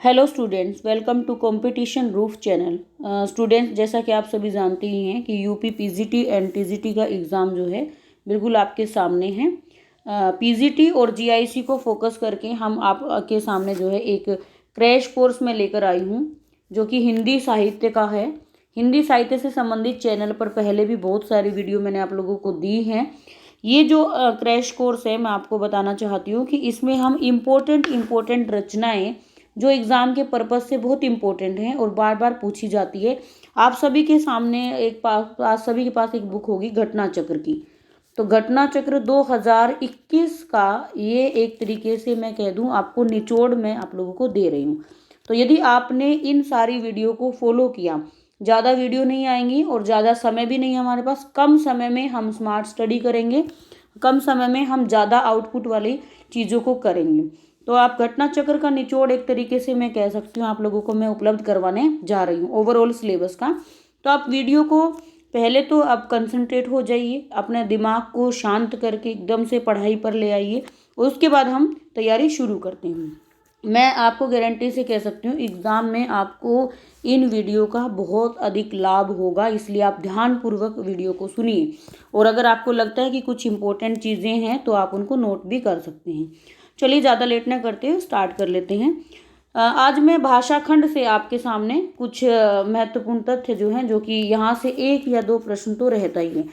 Hello students, welcome to competition roof channel. Students, जैसा कि आप सभी जानते ही हैं कि यूपी पीजीटी एंड टीजीटी का एग्ज़ाम जो है बिल्कुल आपके सामने है। पीजीटी और जीआईसी को फोकस करके हम आपके सामने जो है एक क्रैश कोर्स में लेकर आई हूँ, जो कि हिंदी साहित्य का है। हिंदी साहित्य से संबंधित चैनल पर पहले भी बहुत सारी वीडियो मैंने आप लोगों को दी हैं। ये जो क्रैश कोर्स है, मैं आपको बताना चाहती हूँ कि इसमें हम इम्पोर्टेंट रचनाएं जो एग्ज़ाम के पर्पज़ से बहुत इम्पोर्टेंट हैं और बार बार पूछी जाती है। आप सभी के सामने सभी के पास एक बुक होगी घटना चक्र की। तो घटना चक्र 2021 का ये एक तरीके से मैं कह दूं आपको निचोड़ मैं आप लोगों को दे रही हूँ। तो यदि आपने इन सारी वीडियो को फॉलो किया, ज़्यादा वीडियो नहीं आएंगी और ज़्यादा समय भी नहीं हमारे पास, कम समय में हम स्मार्ट स्टडी करेंगे, कम समय में हम ज़्यादा आउटपुट वाली चीज़ों को करेंगे। तो आप घटना चक्र का निचोड़ एक तरीके से मैं कह सकती हूँ आप लोगों को मैं उपलब्ध करवाने जा रही हूँ ओवरऑल सिलेबस का। तो आप वीडियो को पहले तो आप कंसंट्रेट हो जाइए, अपने दिमाग को शांत करके एकदम से पढ़ाई पर ले आइए, उसके बाद हम तैयारी शुरू करते हैं। मैं आपको गारंटी से कह सकती हूँ एग्ज़ाम में आपको इन वीडियो का बहुत अधिक लाभ होगा, इसलिए आप ध्यानपूर्वक वीडियो को सुनिए। और अगर आपको लगता है कि कुछ इंपॉर्टेंट चीज़ें हैं तो आप उनको नोट भी कर सकते हैं। चलिए ज़्यादा लेट ना करते हुए स्टार्ट कर लेते हैं। आज मैं भाषा खंड से आपके सामने कुछ महत्वपूर्ण तथ्य जो हैं, जो कि यहाँ से एक या दो प्रश्न तो रहता ही है।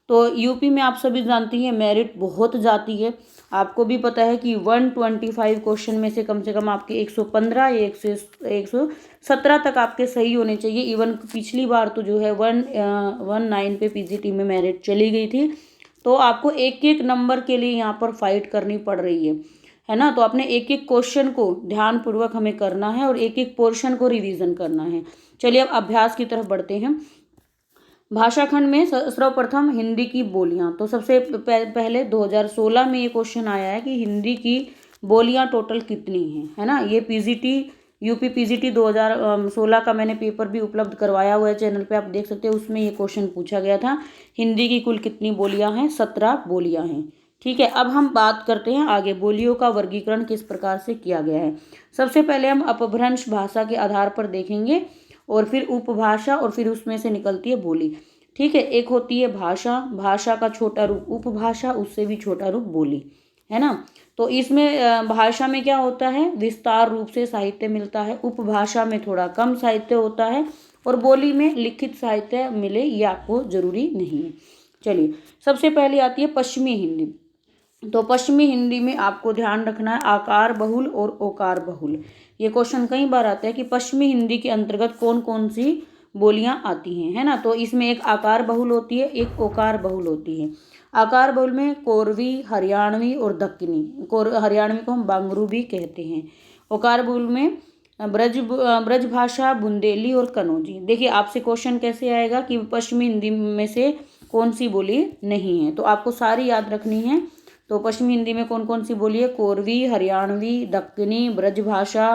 तो यूपी में आप सभी जानती हैं मेरिट बहुत जाती है। आपको भी पता है कि 125 क्वेश्चन में से कम आपके 115 या 117 तक आपके सही होने चाहिए। इवन पिछली बार तो जो है 119 पे पीजीटी में मेरिट चली गई थी। तो आपको एक एक नंबर के लिए यहाँ पर फाइट करनी पड़ रही है ना। तो अपने एक एक क्वेश्चन को ध्यानपूर्वक हमें करना है और एक एक पोर्शन को रिवीजन करना है। चलिए अब अभ्यास की तरफ बढ़ते हैं। भाषा खंड में सर्वप्रथम हिंदी की बोलियां। तो सबसे पहले 2016 में ये क्वेश्चन आया है कि हिंदी की बोलियां टोटल कितनी हैं, है ना। ये पीजीटी यूपी पीजीटी 2016 का मैंने पेपर भी उपलब्ध करवाया हुआ है चैनल पे, आप देख सकते हैं। उसमें ये क्वेश्चन पूछा गया था, हिंदी की कुल कितनी बोलियां हैं। 17 बोलियां हैं। ठीक है, अब हम बात करते हैं आगे बोलियों का वर्गीकरण किस प्रकार से किया गया है। सबसे पहले हम अपभ्रंश भाषा के आधार पर देखेंगे और फिर उपभाषा और फिर उसमें से निकलती है बोली। ठीक है, एक होती है भाषा, भाषा का छोटा रूप उपभाषा, उससे भी छोटा रूप बोली, है ना। तो इसमें भाषा में क्या होता है, विस्तार रूप से साहित्य मिलता है। उपभाषा में थोड़ा कम साहित्य होता है और बोली में लिखित साहित्य मिले ये आपको जरूरी नहीं है। चलिए, सबसे पहले आती है पश्चिमी हिंदी। तो पश्चिमी हिंदी में आपको ध्यान रखना है आकार बहुल और ओकार बहुल। ये क्वेश्चन कई बार आता है कि पश्चिमी हिंदी के अंतर्गत कौन कौन सी बोलियां आती हैं, है ना। तो इसमें एक आकार बहुल होती है, एक ओकार बहुल होती है। आकार बहुल में कोरवी, हरियाणवी और दक्कनी। हरियाणवी को हम बांगरू भी कहते हैं। ओकार बहुल में ब्रज भाषा, बुंदेली और कनौजी। देखिए आपसे क्वेश्चन कैसे आएगा कि पश्चिमी हिंदी में से कौन सी बोली नहीं है, तो आपको सारी याद रखनी है। तो पश्चिमी हिंदी में कौन कौन सी बोली है, कोरवी, हरियाणवी, दक्कनी, ब्रजभाषा,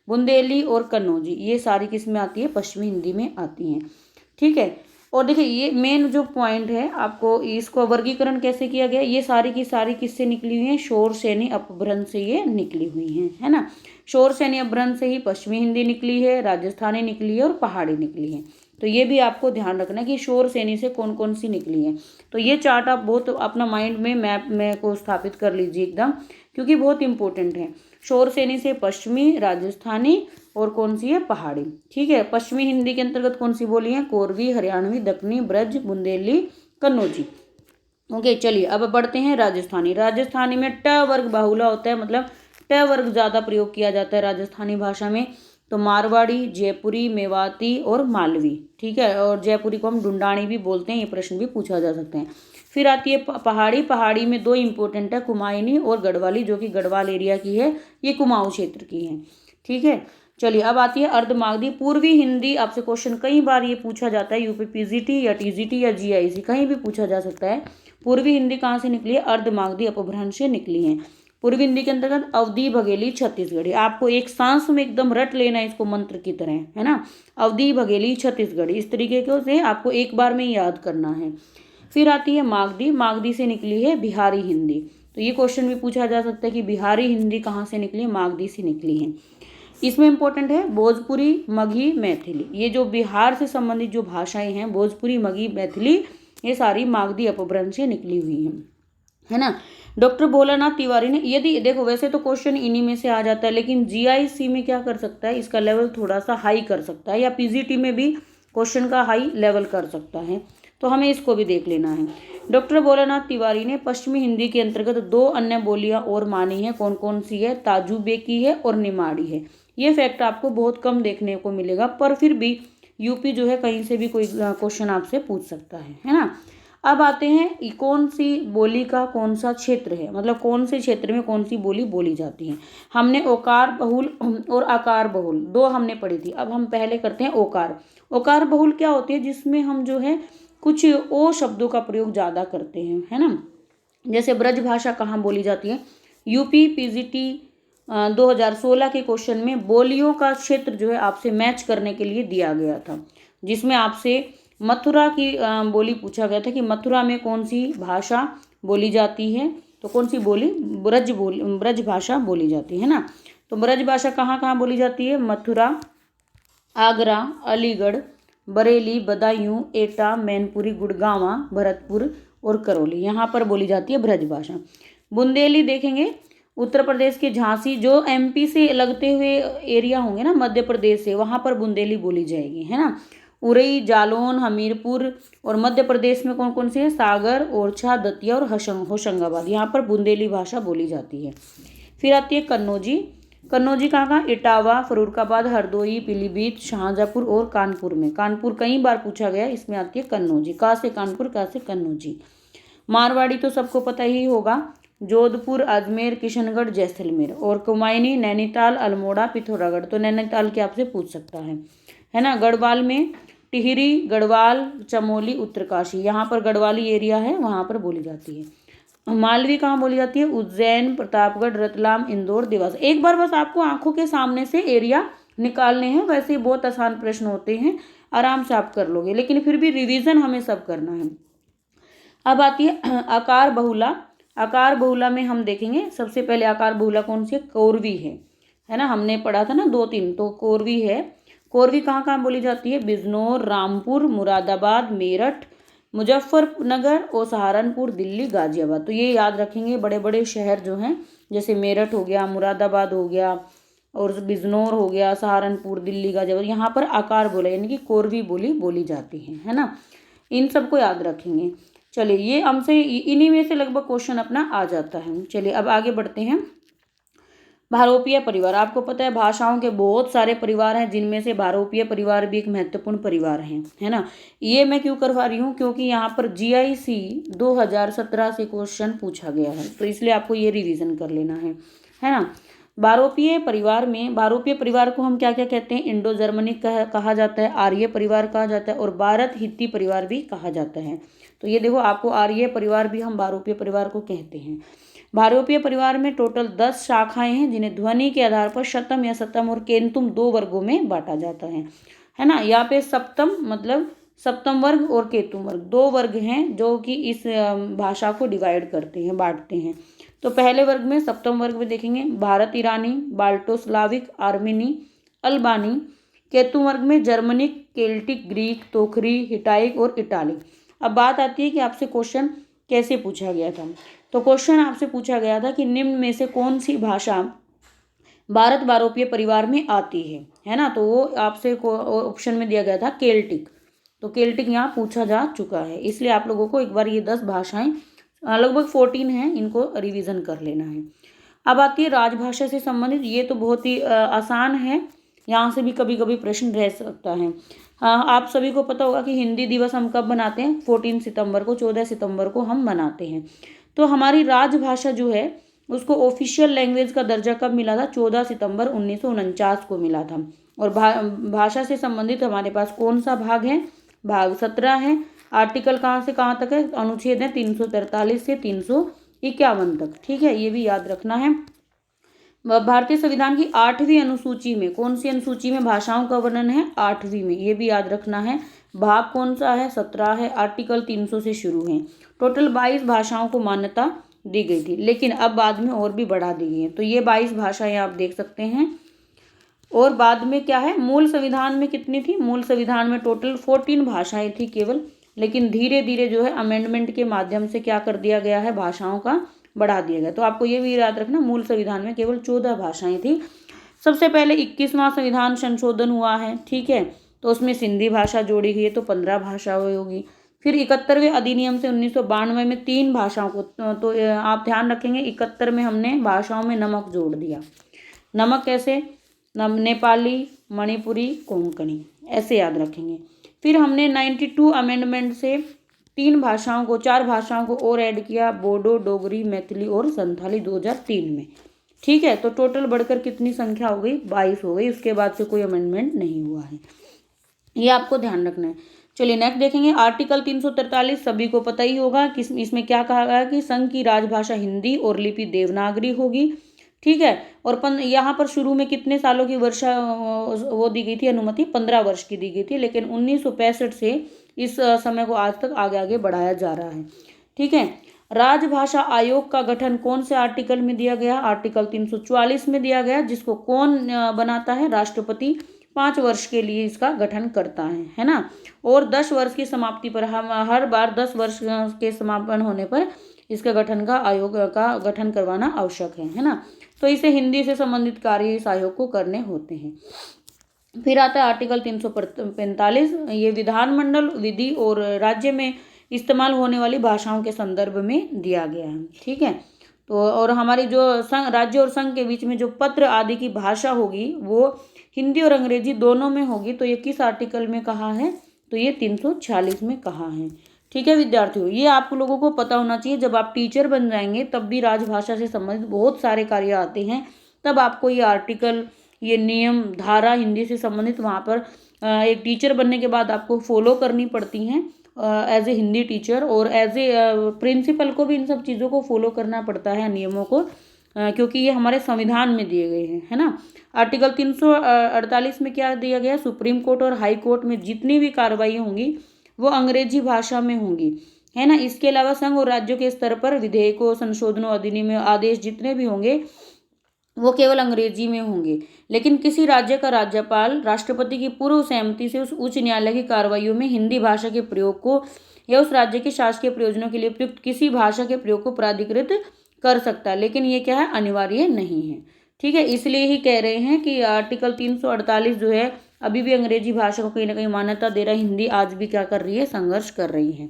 बुंदेली और कन्नौजी। ये सारी किस में आती है, पश्चिमी हिंदी में आती हैं। ठीक है, और देखिए ये मेन जो पॉइंट है, आपको इसको वर्गीकरण कैसे किया गया, ये सारी की सारी किससे निकली हुई है, शोर सैनी अपभ्रंश से ये निकली हुई हैं, है ना। शोर सैनी अपभ्रंश से ही पश्चिमी हिंदी निकली है, राजस्थानी निकली है और पहाड़ी निकली है। तो ये भी आपको ध्यान रखना है कि शोर सैनी से कौन कौन सी निकली है। तो ये चार्ट आप बहुत अपना माइंड में मैप में को स्थापित कर लीजिए एकदम, क्योंकि बहुत इंपॉर्टेंट है। शोर सैनी से पश्चिमी, राजस्थानी और कौन सी है, पहाड़ी। ठीक है, पश्चिमी हिंदी के अंतर्गत कौन सी बोली है, कोरवी, हरियाणवी, दक्कनी, ब्रज, बुंदेली, कन्नौजी। ओके, चलिए अब बढ़ते हैं राजस्थानी। राजस्थानी में ट वर्ग बाहुला होता है, मतलब ट वर्ग ज़्यादा प्रयोग किया जाता है राजस्थानी भाषा में। तो मारवाड़ी, जयपुरी, मेवाती और मालवी। ठीक है, और जयपुरी को हम ढूंढानी भी बोलते हैं, ये प्रश्न भी पूछा जा सकते हैं। फिर आती है पहाड़ी। पहाड़ी में दो इंपॉर्टेंट है, कुमायूनी और गढ़वाली, जो कि गढ़वाल एरिया की है, ये कुमाऊं क्षेत्र की है। ठीक है, चलिए अब आती है अर्धमागधी। पूर्वी हिंदी, आपसे क्वेश्चन कई बार ये पूछा जाता है, यूपी पीजीटी या टीजीटी या जीआईसी कहीं भी पूछा जा सकता है। पूर्वी हिंदी कहाँ से निकली है, अर्धमागधी अपभ्रंश से निकली है। पूर्वी हिंदी के अंतर्गत अवधी, बघेली, छत्तीसगढ़ी। आपको एक सांस में एकदम रट लेना है इसको मंत्र की तरह, है ना। अवधी, बघेली, छत्तीसगढ़ी, इस तरीके से आपको एक बार में याद करना है। फिर आती है मागधी। मागधी से निकली है बिहारी हिंदी। तो ये क्वेश्चन भी पूछा जा सकता है कि बिहारी हिंदी कहाँ से निकली है, मागधी से निकली है। इसमें इंपॉर्टेंट है भोजपुरी, मगही, मैथिली। ये जो बिहार से संबंधित जो भाषाएं हैं, भोजपुरी, मगही, मैथिली, ये सारी मागधी अपभ्रंश से निकली हुई हैं, है ना। डॉक्टर भोलानाथ तिवारी ने, यदि देखो वैसे तो क्वेश्चन इन्हीं में से आ जाता है, लेकिन जीआईसी में क्या कर सकता है, इसका लेवल थोड़ा सा हाई कर सकता है, या पीजीटी में भी क्वेश्चन का हाई लेवल कर सकता है, तो हमें इसको भी देख लेना है। डॉक्टर भोलानाथ तिवारी ने पश्चिमी हिंदी के अंतर्गत 2 अन्य बोलियां और मानी है, कौन कौन सी है, ताजुबेकी है और निमाड़ी है। ये फैक्ट आपको बहुत कम देखने को मिलेगा, पर फिर भी यूपी जो है कहीं से भी कोई क्वेश्चन आपसे पूछ सकता है ना। अब आते हैं कौन सी बोली का कौन सा क्षेत्र है, मतलब कौन से क्षेत्र में कौन सी बोली बोली जाती है। हमने ओकार बहुल और आकार बहुल 2 हमने पढ़ी थी। अब हम पहले करते हैं ओकार। ओकार बहुल क्या होती है, जिसमें हम जो है कुछ ओ शब्दों का प्रयोग ज़्यादा करते हैं, है ना। जैसे ब्रज भाषा कहाँ बोली जाती है, यूपी पीजीटी 2016 के क्वेश्चन में बोलियों का क्षेत्र जो है आपसे मैच करने के लिए दिया गया था, जिसमें आपसे मथुरा की बोली पूछा गया था कि मथुरा में कौन सी भाषा बोली जाती है, तो कौन सी बोली, ब्रज भाषा बोली जाती है ना। तो ब्रज भाषा कहाँ कहाँ बोली जाती है, मथुरा, आगरा, अलीगढ़, बरेली, बदायूं, एटा, मैनपुरी, गुड़गांवा, भरतपुर और करौली, यहाँ पर बोली जाती है ब्रज भाषा। बुंदेली देखेंगे उत्तर प्रदेश के झांसी, जो एमपी से लगते हुए एरिया होंगे ना, मध्य प्रदेश से, वहाँ पर बुंदेली बोली जाएगी, है ना। उरई, जालौन, हमीरपुर और मध्य प्रदेश में कौन कौन से हैं, सागर, ओरछा, दतिया और होशंगाबाद, यहाँ पर बुंदेली भाषा बोली जाती है। फिर आती है कन्नौजी। कन्नौजी कहाँ कहाँ, इटावा, फरुखाबाद, हरदोई, पीलीभीत, शाहजहाँपुर और कानपुर में। कानपुर कई बार पूछा गया, इसमें आती है कन्नौजी। का से कानपुर, का से कन्नौजी। मारवाड़ी तो सबको पता ही होगा, जोधपुर, अजमेर, किशनगढ़, जैसलमेर। और कुमायूनी, नैनीताल, अल्मोड़ा, पिथौरागढ़। तो नैनीताल के आपसे पूछ सकता है ना। गढ़वाल में टिहरी, गढ़वाल, चमोली, उत्तरकाशी, यहाँ पर गढ़वाली एरिया है, वहाँ पर बोली जाती है। मालवी कहाँ बोली जाती है, उज्जैन, प्रतापगढ़, रतलाम, इंदौर, देवास। एक बार बस आपको आंखों के सामने से एरिया निकालने हैं, वैसे बहुत आसान प्रश्न होते हैं, आराम से आप कर लोगे, लेकिन फिर भी रिवीजन हमें सब करना है। अब आती है आकार बहुला। आकार बहुला में हम देखेंगे सबसे पहले आकार बहुला कौन सी है, कोरवी है ना, हमने पढ़ा था ना 2-3, तो कोरवी है। कोरवी कहाँ कहाँ बोली जाती है, बिजनौर, रामपुर, मुरादाबाद, मेरठ, मुजफ्फरनगर और सहारनपुर, दिल्ली, गाजियाबाद। तो ये याद रखेंगे, बड़े बड़े शहर जो हैं, जैसे मेरठ हो गया, मुरादाबाद हो गया और बिजनौर हो गया, सहारनपुर, दिल्ली, गाजियाबाद, यहाँ पर आकार बोला यानी कि कोरवी बोली बोली जाती है ना। इन सबको याद रखेंगे। चलिए, ये हमसे इन्हीं में से लगभग क्वेश्चन अपना आ जाता है। चलिए अब आगे बढ़ते हैं। भारोपीय परिवार, आपको पता है भाषाओं के बहुत सारे परिवार हैं, जिनमें से भारोपीय परिवार भी एक महत्वपूर्ण परिवार है ना। ये मैं क्यों करवा रही हूँ, क्योंकि यहाँ पर जीआईसी 2017 से क्वेश्चन पूछा गया है, तो इसलिए आपको ये रिवीजन कर लेना है ना। भारोपीय परिवार में, भारोपीय परिवार को हम क्या क्या कहते हैं, इंडो जर्मनिक कहा जाता है, आर्य परिवार कहा जाता है और भारत हित्ती परिवार भी कहा जाता है। तो ये देखो, आपको आर्य परिवार भी हम भारोपीय परिवार को कहते हैं। भारोपीय परिवार में टोटल 10 शाखाएं हैं, जिन्हें ध्वनि के आधार पर शतम या सतम और केंतुम 2 वर्गों में बांटा जाता है ना। यहाँ पे सप्तम मतलब सप्तम वर्ग और केतुम वर्ग 2 वर्ग हैं, जो कि इस भाषा को डिवाइड करते हैं, बांटते हैं। तो पहले वर्ग में, सप्तम वर्ग में देखेंगे भारत ईरानी, बाल्टोस्लाविक, आर्मेनी, अल्बानी। केतुम वर्ग में जर्मनिक, केल्टिक, ग्रीक, तोखरी, हिटाइक और इटालिक। अब बात आती है कि आपसे क्वेश्चन कैसे पूछा गया था। तो क्वेश्चन आपसे पूछा गया था कि निम्न में से कौन सी भाषा भारत भारोपीय परिवार में आती है ना। तो वो आपसे ऑप्शन में दिया गया था केल्टिक। तो केल्टिक यहाँ पूछा जा चुका है, इसलिए आप लोगों को एक बार ये 10 भाषाएं, लगभग 14 हैं, इनको रिवीजन कर लेना है। अब आती है राजभाषा से संबंधित। ये तो बहुत ही आसान है, यहाँ से भी कभी कभी प्रश्न रह सकता है। हाँ, आप सभी को पता होगा कि हिंदी दिवस हम कब मनाते हैं, 14 सितंबर को, 14 सितंबर को हम मनाते हैं। तो हमारी राजभाषा जो है उसको ऑफिशियल लैंग्वेज का दर्जा कब मिला था, 14 सितंबर 1949 को मिला था। और भाषा से संबंधित हमारे पास कौन सा भाग है, भाग 17 है। आर्टिकल कहाँ से कहाँ तक है, अनुच्छेद है 343 से 351 तक, ठीक है, ये भी याद रखना है। भारतीय संविधान की 8वीं अनुसूची में, कौन सी अनुसूची में भाषाओं का वर्णन है, 8वीं में, ये भी याद रखना है। भाग कौन सा है, 17 है। आर्टिकल 300 से शुरू है। टोटल 22 भाषाओं को मान्यता दी गई थी, लेकिन अब बाद में और भी बढ़ा दी गई है। तो ये 22 भाषाएं आप देख सकते हैं। और बाद में क्या है, मूल संविधान में कितनी थी, मूल संविधान में टोटल 14 भाषाएं थी केवल, लेकिन धीरे धीरे जो है अमेंडमेंट के माध्यम से क्या कर दिया गया है, भाषाओं का बढ़ा दिया गया। तो आपको ये भी याद रखना, मूल संविधान में केवल 14 भाषाएं थी। सबसे पहले 21वां संविधान संशोधन हुआ है, ठीक है, तो उसमें सिंधी भाषा जोड़ी गई है, तो 15 भाषाएं होगी। फिर 71वें अधिनियम से 1992 में 3 भाषाओं को, तो आप ध्यान रखेंगे 71 में हमने भाषाओं में नमक जोड़ दिया। नमक कैसे, नेपाली, मणिपुरी, कोंकणी, ऐसे याद रखेंगे। फिर हमने 92 अमेंडमेंट से 4 भाषाओं को और ऐड किया, बोडो, डोगरी, मैथिली और संथाली 2003 में, ठीक है। तो टोटल बढ़कर कितनी संख्या हो गई, 22 हो गई। उसके बाद से कोई अमेंडमेंट नहीं हुआ है, ये आपको ध्यान रखना है। चलिए नेक्स्ट देखेंगे, आर्टिकल 343 सभी को पता ही होगा कि इसमें क्या कहा गया कि संघ की राजभाषा हिंदी और लिपि देवनागरी होगी, ठीक है। और यहाँ पर शुरू में कितने सालों की वर्षा वो दी गई थी, अनुमति 15 वर्ष की दी गई थी, लेकिन 1965 से इस समय को आज तक आगे आगे बढ़ाया जा रहा है, ठीक है। राजभाषा आयोग का गठन कौन से आर्टिकल में दिया गया, आर्टिकल 344 में दिया गया, जिसको कौन बनाता है, राष्ट्रपति 5 वर्ष के लिए इसका गठन करता है ना। और 10 वर्ष की समाप्ति पर, हम हर बार 10 वर्ष के समापन होने पर इसके गठन का आयोग का गठन करवाना आवश्यक है ना। तो इसे हिंदी से संबंधित कार्य इस आयोग को करने होते हैं। फिर आता है आर्टिकल 345, ये विधानमंडल, विधि और राज्य में इस्तेमाल होने वाली भाषाओं के संदर्भ में दिया गया है, ठीक है। तो और हमारी जो संघ, राज्य और संघ के बीच में जो पत्र आदि की भाषा होगी वो हिंदी और अंग्रेजी दोनों में होगी। तो ये किस आर्टिकल में कहा है, तो ये 346 में कहा है, ठीक है विद्यार्थियों। ये आप लोगों को पता होना चाहिए, जब आप टीचर बन जाएंगे तब भी राजभाषा से संबंधित बहुत सारे कार्य आते हैं, तब आपको ये आर्टिकल, ये नियम, धारा हिंदी से संबंधित वहाँ पर एक टीचर बनने के बाद आपको फॉलो करनी पड़ती हैं एज ए हिंदी टीचर, और एज ए प्रिंसिपल को भी इन सब चीज़ों को फॉलो करना पड़ता है, नियमों को, क्योंकि ये हमारे संविधान में दिए गए हैं, है ना। आर्टिकल 348 में क्या दिया गया, सुप्रीम कोर्ट और हाई कोर्ट में जितनी भी कार्रवाई होंगी वो अंग्रेजी भाषा में होंगी, है ना। इसके अलावा संघ और राज्यों के स्तर पर विधेयकों, संशोधनों, अधिनियम, आदेश जितने भी होंगे वो केवल अंग्रेजी में होंगे। लेकिन किसी राज्य का राज्यपाल राष्ट्रपति की पूर्व सहमति से उस उच्च न्यायालय की कार्रवाइयों में हिंदी भाषा के प्रयोग को या उस राज्य के शासकीय प्रयोजनों के लिए प्रयुक्त किसी भाषा के प्रयोग को प्राधिकृत कर सकता है, लेकिन ये क्या है, अनिवार्य नहीं है, ठीक है। इसलिए ही कह रहे हैं कि आर्टिकल 348 जो है अभी भी अंग्रेजी भाषा को कहीं ना कहीं मान्यता दे रहा है, हिंदी आज भी क्या कर रही है, संघर्ष कर रही है,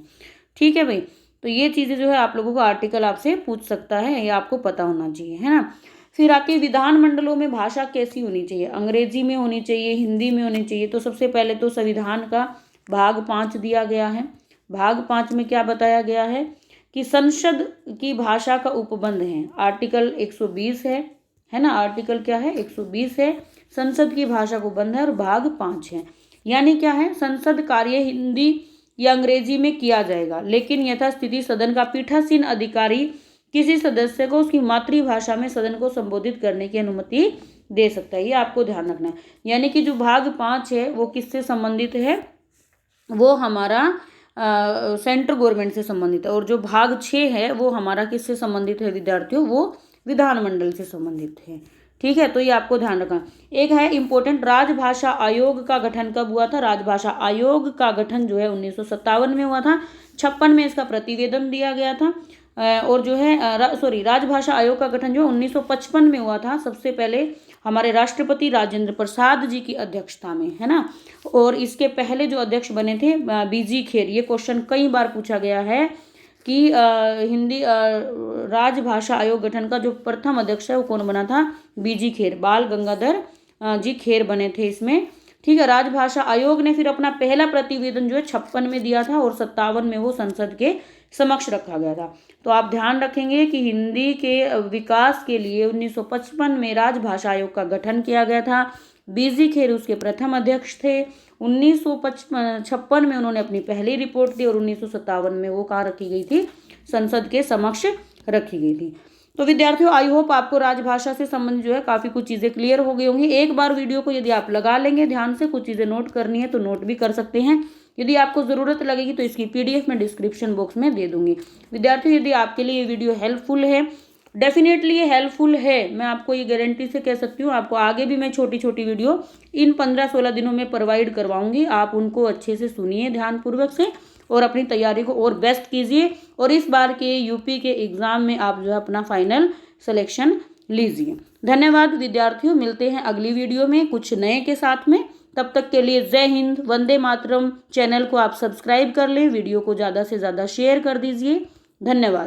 ठीक है भाई। तो ये चीज़ें जो है आप लोगों को आर्टिकल आपसे पूछ सकता है, ये आपको पता होना चाहिए, है ना। फिर आके विधानमंडलों में भाषा कैसी होनी चाहिए, अंग्रेजी में होनी चाहिए, हिंदी में होनी चाहिए। तो सबसे पहले तो संविधान का भाग 5 दिया गया है। भाग 5 में क्या बताया गया है कि संसद की भाषा का उपबंध है, आर्टिकल 120 है ना। आर्टिकल क्या है, 120 है, संसद की भाषा को बंद है, और भाग 5 है। यानी क्या है, संसद कार्य हिंदी या अंग्रेजी में किया जाएगा, लेकिन यथास्थिति सदन का पीठासीन अधिकारी किसी सदस्य को उसकी मातृभाषा में सदन को संबोधित करने की अनुमति दे सकता है, ये आपको ध्यान रखना है। यानी कि जो भाग 5 है वो किससे संबंधित है, वो हमारा सेंट्रल गवर्नमेंट से संबंधित है, और जो भाग 6 है वो हमारा किससे संबंधित है विद्यार्थियों, वो विधानमंडल से संबंधित है, ठीक है। तो ये आपको ध्यान रखना। एक है इंपॉर्टेंट, राजभाषा आयोग का गठन कब हुआ था, राजभाषा आयोग का गठन जो है 1957 में हुआ था, 56 में इसका प्रतिवेदन दिया गया था, और जो है राजभाषा आयोग का गठन जो 1955 में हुआ था, सबसे पहले हमारे राष्ट्रपति राजेंद्र प्रसाद जी की अध्यक्षता में, है ना। और इसके पहले जो अध्यक्ष बने थे बीजी खेर। ये क्वेश्चन कई बार पूछा गया है कि हिंदी राजभाषा आयोग गठन का जो प्रथम अध्यक्ष है वो कौन बना था, बीजी खेर, बाल गंगाधर जी खेर बने थे इसमें, ठीक है। राजभाषा आयोग ने फिर अपना पहला प्रतिवेदन जो है 56 में दिया था, और 57 में वो संसद के समक्ष रखा गया था। तो आप ध्यान रखेंगे कि हिंदी के विकास के लिए 1955 में राजभाषा आयोग का गठन किया गया था। बीजी खेर उसके प्रथम अध्यक्ष थे। 1956 में उन्होंने अपनी पहली रिपोर्ट दी, और 1957 में वो कहाँ रखी गई थी, संसद के समक्ष रखी गई थी। तो विद्यार्थियों, आई होप आपको राजभाषा से संबंधित जो है काफ़ी कुछ चीज़ें क्लियर हो गई होंगी। एक बार वीडियो को यदि आप लगा लेंगे ध्यान से, कुछ चीज़ें नोट करनी है तो नोट भी कर सकते हैं। यदि आपको ज़रूरत लगेगी तो इसकी PDF मैं डिस्क्रिप्शन बॉक्स में दे दूंगी। विद्यार्थियों, यदि आपके लिए ये वीडियो हेल्पफुल है, डेफिनेटली ये हेल्पफुल है, मैं आपको ये गारंटी से कह सकती हूँ। आपको आगे भी मैं छोटी छोटी वीडियो इन 15-16 दिनों में प्रोवाइड करवाऊंगी। आप उनको अच्छे से सुनिए ध्यानपूर्वक से और अपनी तैयारी को और बेस्ट कीजिए और इस बार के यूपी के एग्ज़ाम में आप जो है अपना फाइनल सिलेक्शन लीजिए। धन्यवाद विद्यार्थियों, मिलते हैं अगली वीडियो में कुछ नए के साथ में। तब तक के लिए जय हिंद, वंदे मातरम। चैनल को आप सब्सक्राइब कर लें, वीडियो को ज़्यादा से ज़्यादा शेयर कर दीजिए। धन्यवाद।